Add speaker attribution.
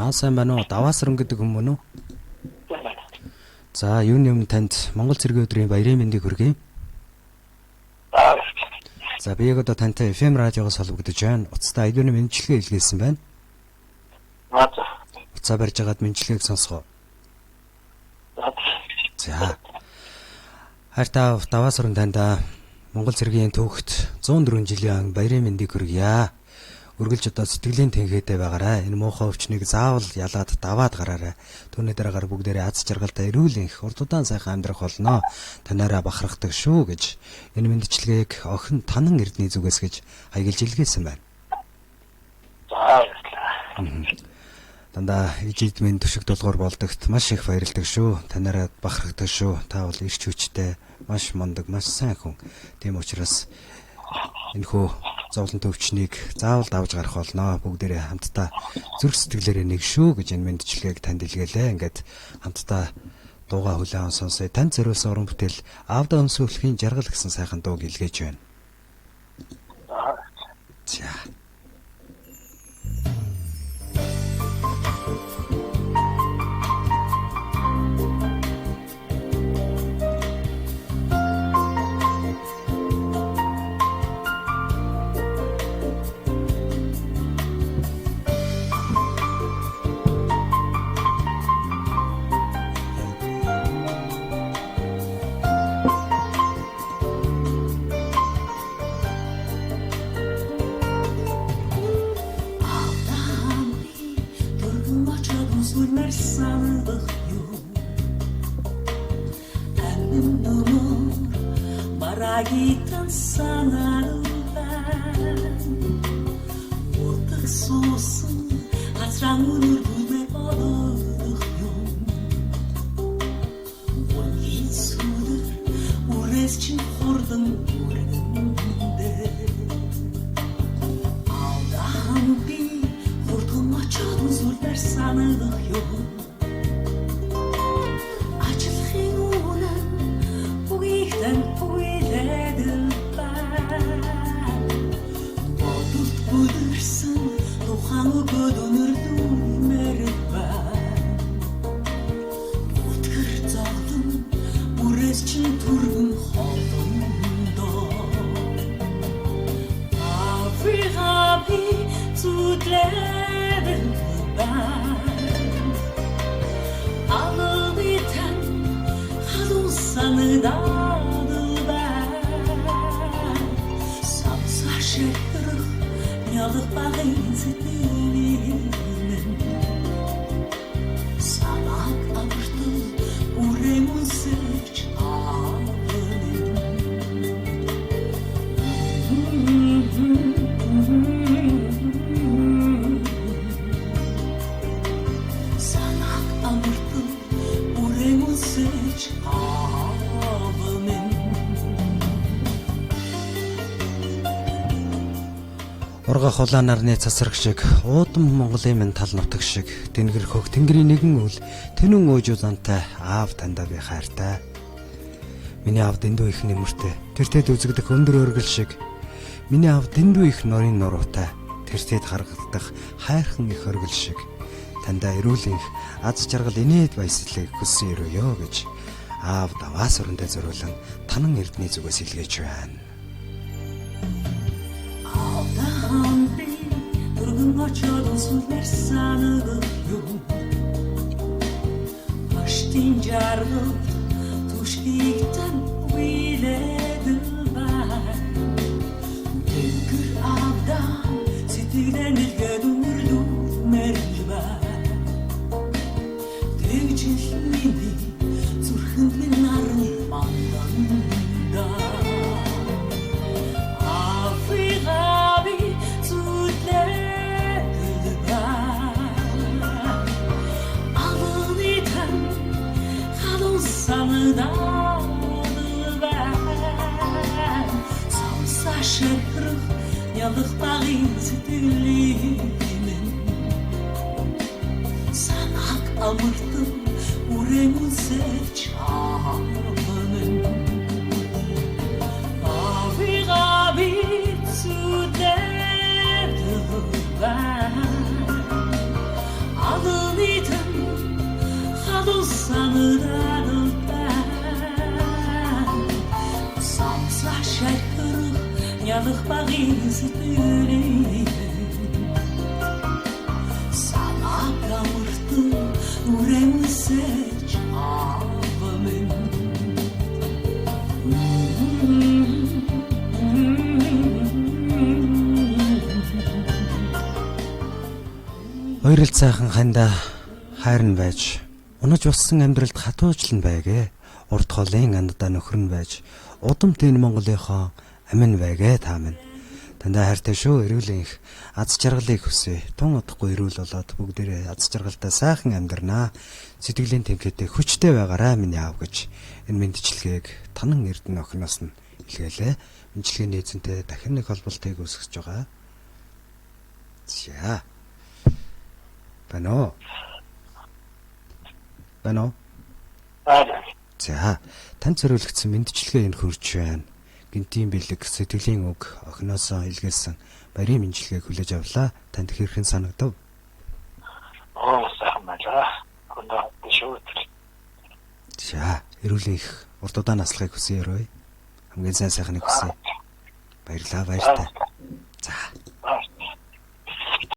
Speaker 1: Сайн байна уу? Даваасран гэдэг хүмүүс үү? За, юуны өмнө танд Монгол цэргийн өдрийн баярын мэндийг хүргэе. За, би одоо тантай FM радиогоос холбогдож байна. Уцтай аюуны мэндчилгээ илгээсэн байна. Уцаа барьж агаад мэндчилгээг сонсгоо. За. Хайртай Даваасран танд Монгол цэргийн түүхт 104 жилийн баярын мэндийг хүргье. Үргэлж одоо сэтгэлийн тэнхээтэй байгаарай. Энэ муухай өвчнийг заавал ялаад даваад гараарай. Түүний дараагаар бүгдээрээ аз жаргалтай эрүүл энх урд удаан сайхан амьдрах болно. Танаараа бахархдаг шүү гэж энэ мэндчилгээг охин Танан Эрдэнэ зүгээс гэж хаягилж илгээсэн байна. Дандаа ижид минь төшиг дулгуур болдогт маш их баярлдаг шүү. Танаараа бахархдаг шүү. Та бол ирч хүчтэй, маш мундаг, маш сайн хүн. Тийм учраас энэхүү зовлон төвчнийг заавал давж гарах болно. Бүгдээрээ хамтдаа зүрх сэтгэлээрээ нэг шүү гэж энэ мэндчилгээг танд илгээлээ. Ингээд хамтдаа дууга хүлээн сонсъё. Танд зориулсан уран бүтээл Аавда өмсөөлөхийн жаргал гэсэн сайхан дууг илгээж байна. За.
Speaker 2: Марагитан санаартай Утаг суусан хацран өнөр бүлмэ бодох юм Үнгийн сүдэр үрээс чин хордон үргэндэ Алдаан би хурдган очоод үзүүлбэр санагдах юм
Speaker 1: Урга хулаа нарны цасраг шиг уудам Монголын минь тал нутаг шиг тэнгэр хөх тэнгэрийн нэгэн үл тэнүн өөжүүлэнтэй аав тандаа би хайртай. Миний аав дэндүү их нэмэртэй тэр тэд үзэгдэх өндөр өргөл шиг миний аав дэндүү их норын нуруутай тэр тэд харагдах хайрхан их өргөл шиг тандаа эрүүлэнх аз жаргал инээд баясгалыг хүссэн өрөөё гэж аав Даваасрандаа зориулан Танан Эрдэнэ зүгээс илгээж байна. Durgun açad uzunlar sanıgı yok Baştin cargı tuşkikten uyledim ben Tengür avdan sitilen ilge dönürdüm merdiven Tevcihmini zurhın minarın mandanda Afrika bir Şerh yalık bağın stilimin Sanak amırtım uremun seçamının Abi abi süderdi ben Adı
Speaker 2: санаадан самса шархах ялах багийн сэтгэлээ санаа гамартан үрэмсэж авамэн
Speaker 1: Хоёрл цайхан ханда хайрн байж унаж болсон амьдралд хатуужлан байгээ. Урд холын андаа нөхөр нь байж удам тэн Монголынхоо амин байгээ та минь. Дандаа хайртай шүү. Эрүүлийн их аз жаргалыг хүсье. Тун удахгүй эрүүл болоод бүгдээрээ аз жаргалтай сайхан амьдрнаа. Сэтгэлийн тэнхээтэй хүчтэй байгаарай минь яав гэж энэ мэндчилгээг танан эрдэнэ охиноос нь илгээлээ. Мэндчилгээний эзэнтэй дахин нэг холболтыг үүсгэж байгаа. За. Бано. За, танд зориулагдсан мэндчилгээ энэ хурж байна. Гинтийн бэлэг, сэтгэлийн үг охиноосоо илгээсэн баярын мэндчилгээг хүлээж авлаа. Танд хэрхэн санагдав?
Speaker 3: Сайхан байна. Хондоо шүү.
Speaker 1: За, эрүүлийн их урт удаан наслахыг хүсье өрөө. Хамгийн сайн сайхныг хүсье. Баярлалаа баяртай. За.